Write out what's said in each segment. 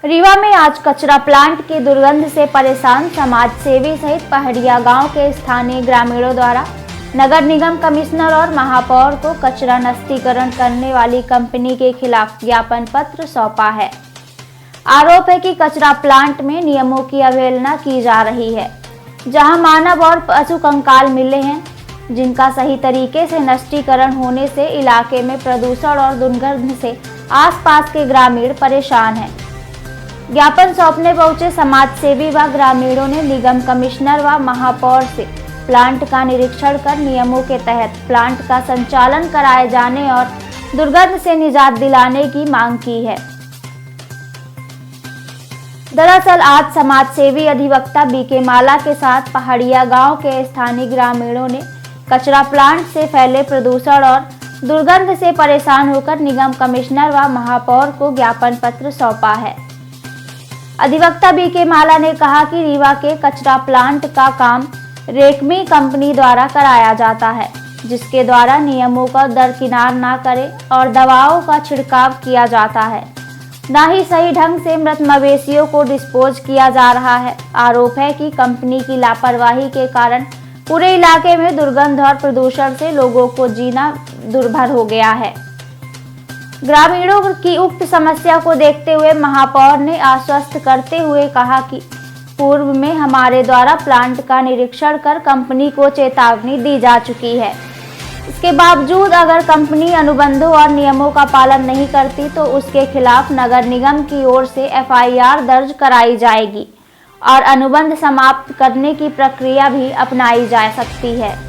रीवा में आज कचरा प्लांट की दुर्गंध से परेशान समाज सेवी सहित पहाड़िया गांव के स्थानीय ग्रामीणों द्वारा नगर निगम कमिश्नर और महापौर को कचरा नस्तीकरण करने वाली कंपनी के खिलाफ ज्ञापन पत्र सौंपा है। आरोप है कि कचरा प्लांट में नियमों की अवहेलना की जा रही है, जहां मानव और पशु कंकाल मिले हैं, जिनका सही तरीके से नष्टीकरण होने से इलाके में प्रदूषण और दुर्गंध से आसपास के ग्रामीण परेशान हैं। ज्ञापन सौंपने पहुंचे समाज सेवी व ग्रामीणों ने निगम कमिश्नर व महापौर से प्लांट का निरीक्षण कर नियमों के तहत प्लांट का संचालन कराए जाने और दुर्गंध से निजात दिलाने की मांग की है। दरअसल आज समाज सेवी अधिवक्ता बीके माला के साथ पहाड़िया गांव के स्थानीय ग्रामीणों ने कचरा प्लांट से फैले प्रदूषण और दुर्गंध से परेशान होकर निगम कमिश्नर व महापौर को ज्ञापन पत्र सौंपा है। अधिवक्ता बीके माला ने कहा कि रीवा के कचरा प्लांट का काम रेकमी कंपनी द्वारा कराया जाता है, जिसके द्वारा नियमों का दरकिनार न करे और दवाओं का छिड़काव किया जाता है, न ही सही ढंग से मृत मवेशियों को डिस्पोज किया जा रहा है। आरोप है कि कंपनी की लापरवाही के कारण पूरे इलाके में दुर्गंध और प्रदूषण से लोगों को जीना दुर्भर हो गया है। ग्रामीणों की उक्त समस्या को देखते हुए महापौर ने आश्वस्त करते हुए कहा कि पूर्व में हमारे द्वारा प्लांट का निरीक्षण कर कंपनी को चेतावनी दी जा चुकी है। इसके बावजूद अगर कंपनी अनुबंधों और नियमों का पालन नहीं करती तो उसके खिलाफ नगर निगम की ओर से FIR दर्ज कराई जाएगी और अनुबंध समाप्त करने की प्रक्रिया भी अपनाई जा सकती है।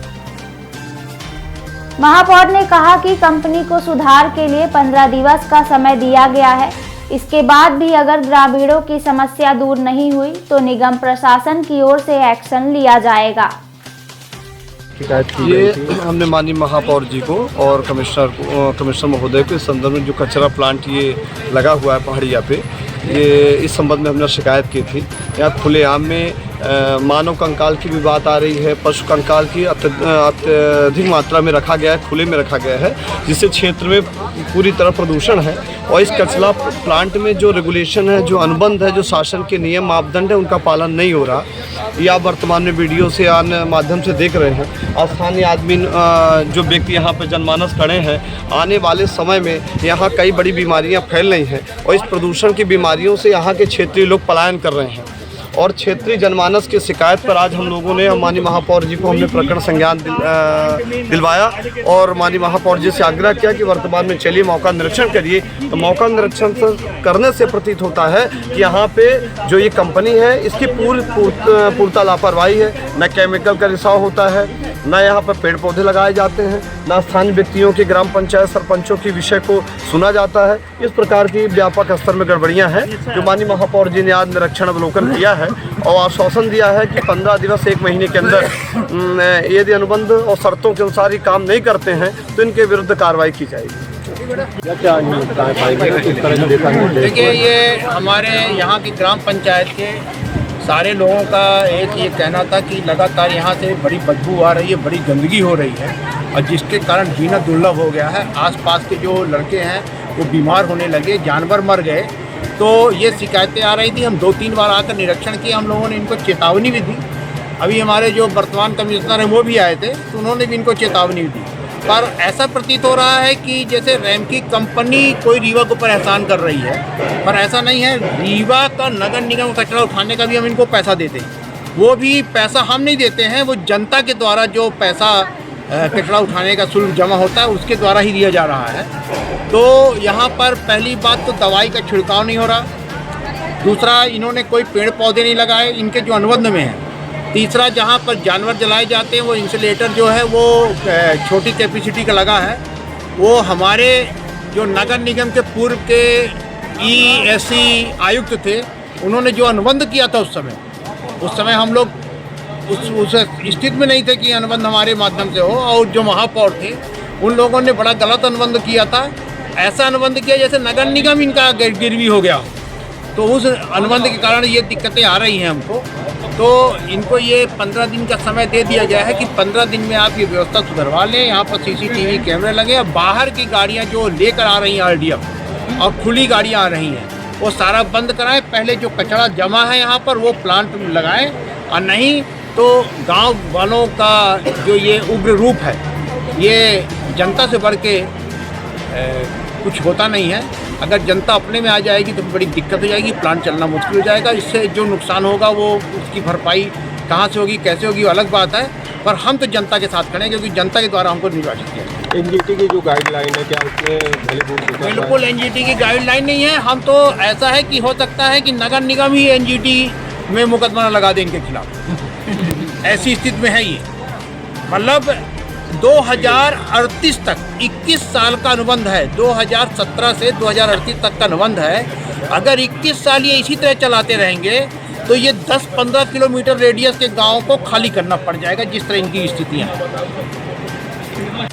महापौर ने कहा कि कंपनी को सुधार के लिए 15 दिवस का समय दिया गया है। इसके बाद भी अगर ग्रामीणों की समस्या दूर नहीं हुई तो निगम प्रशासन की ओर से एक्शन लिया जाएगा। ये हमने माननीय महापौर जी को और कमिश्नर महोदय को इस संदर्भ में जो कचरा प्लांट ये लगा हुआ है पहाड़िया पे, ये इस संबंध में हमने शिकायत की थी। यहाँ खुलेआम में मानव कंकाल की भी बात आ रही है, पशु कंकाल की अत्यधिक मात्रा में रखा गया है, खुले में रखा गया है, जिससे क्षेत्र में पूरी तरह प्रदूषण है। और इस कचरा प्लांट में जो रेगुलेशन है, जो अनुबंध है, जो शासन के नियम मापदंड है, उनका पालन नहीं हो रहा। ये आप वर्तमान में वीडियो से अन्य माध्यम से देख रहे हैं। स्थानीय आदमी जो व्यक्ति यहाँ पे जनमानस खड़े हैं, आने वाले समय में यहाँ कई बड़ी बीमारियाँ फैल रही हैं और इस प्रदूषण की बीमारियों से यहाँ के क्षेत्रीय लोग पलायन कर रहे हैं। और क्षेत्रीय जनमानस की शिकायत पर आज हम लोगों ने माननीय महापौर जी को हमने प्रकरण संज्ञान दिलवाया और माननीय महापौर जी से आग्रह किया कि वर्तमान में चलिए मौका निरीक्षण करिए। तो मौका निरीक्षण करने से प्रतीत होता है कि यहाँ पे जो ये कंपनी है, इसकी पूर्णतः लापरवाही है। न केमिकल का रिसाव होता है, न यहाँ पर पेड़ पौधे लगाए जाते हैं, न स्थानीय व्यक्तियों की, ग्राम पंचायत सरपंचों के विषय को सुना जाता है। इस प्रकार की व्यापक स्तर में गड़बड़ियाँ हैं जो माननीय महापौर जी ने आज निरीक्षण अवलोकन किया है और आश्वासन दिया है कि 15 दिवस 1 महीने के अंदर यदि अनुबंध और शर्तों के अनुसार ही काम नहीं करते हैं तो इनके विरुद्ध कार्रवाई की जाएगी। देखिए, ये हमारे यहाँ की ग्राम पंचायत के सारे लोगों का एक ये कहना था कि लगातार यहाँ से बड़ी बदबू आ रही है, बड़ी गंदगी हो रही है और जिसके कारण जीना दुर्लभ हो गया है। आसपास के जो लड़के हैं वो बीमार होने लगे, जानवर मर गए। तो ये शिकायतें आ रही थी। हम 2-3 बार आकर निरीक्षण किया, हम लोगों ने इनको चेतावनी भी दी। अभी हमारे जो वर्तमान कमिश्नर हैं वो भी आए थे, तो उन्होंने भी इनको चेतावनी दी। पर ऐसा प्रतीत हो रहा है कि जैसे रेमकी कंपनी कोई रीवा के ऊपर एहसान कर रही है, पर ऐसा नहीं है। रीवा का नगर निगम कचरा उठाने का भी हम इनको पैसा देते हैं, वो भी पैसा हम नहीं देते हैं, वो जनता के द्वारा जो पैसा कचरा उठाने का शुल्क जमा होता है उसके द्वारा ही दिया जा रहा है। तो यहाँ पर पहली बात तो दवाई का छिड़काव नहीं हो रहा। दूसरा, इन्होंने कोई पेड़ पौधे नहीं लगाए इनके जो अनुबंध में है। तीसरा, जहाँ पर जानवर जलाए जाते हैं वो इंसुलेटर जो है वो छोटी कैपेसिटी का लगा है। वो हमारे जो नगर निगम के पूर्व के ESC आयुक्त थे, उन्होंने जो अनुबंध किया था उस समय हम लोग उस स्थिति में नहीं थे कि अनुबंध हमारे माध्यम से हो। और जो महापौर थे उन लोगों ने बड़ा गलत अनुबंध किया था। ऐसा अनुबंध किया जैसे नगर निगम इनका गिरवी हो गया। तो उस अनुबंध के कारण ये दिक्कतें आ रही हैं हमको। तो इनको ये 15 दिन का समय दे दिया गया है कि 15 दिन में आप ये व्यवस्था सुधरवा लें। यहाँ पर CCTV कैमरे लगे। बाहर की गाड़ियाँ जो लेकर आ रही हैं RDF और खुली गाड़ियाँ आ रही हैं, वो सारा बंद कराएं। पहले जो कचरा जमा है यहाँ पर वो प्लांट लगाएं, और नहीं तो गांव वालों का जो ये उग्र रूप है, ये जनता से बढ़ के कुछ होता नहीं है। अगर जनता अपने में आ जाएगी तो बड़ी दिक्कत हो जाएगी, प्लांट चलना मुश्किल हो जाएगा। इससे जो नुकसान होगा वो उसकी भरपाई कहाँ से होगी, कैसे होगी, वो अलग बात है। पर हम तो जनता के साथ खड़े हैं, क्योंकि जनता के द्वारा हमको निर्वाचित किया गया। एनजीटी की जो गाइडलाइन है, क्या उसमें बिल्कुल एनजीटी की गाइडलाइन नहीं है। हम तो ऐसा है कि हो सकता है कि नगर निगम ही एनजीटी में मुकदमा लगा दे इनके खिलाफ। ऐसी स्थिति में है ये। मतलब 2038 तक 21 साल का अनुबंध है, 2017 से 2038 तक का अनुबंध है। अगर 21 साल ये इसी तरह चलाते रहेंगे तो ये 10-15 किलोमीटर रेडियस के गाँव को खाली करना पड़ जाएगा, जिस तरह इनकी स्थितियाँ हैं।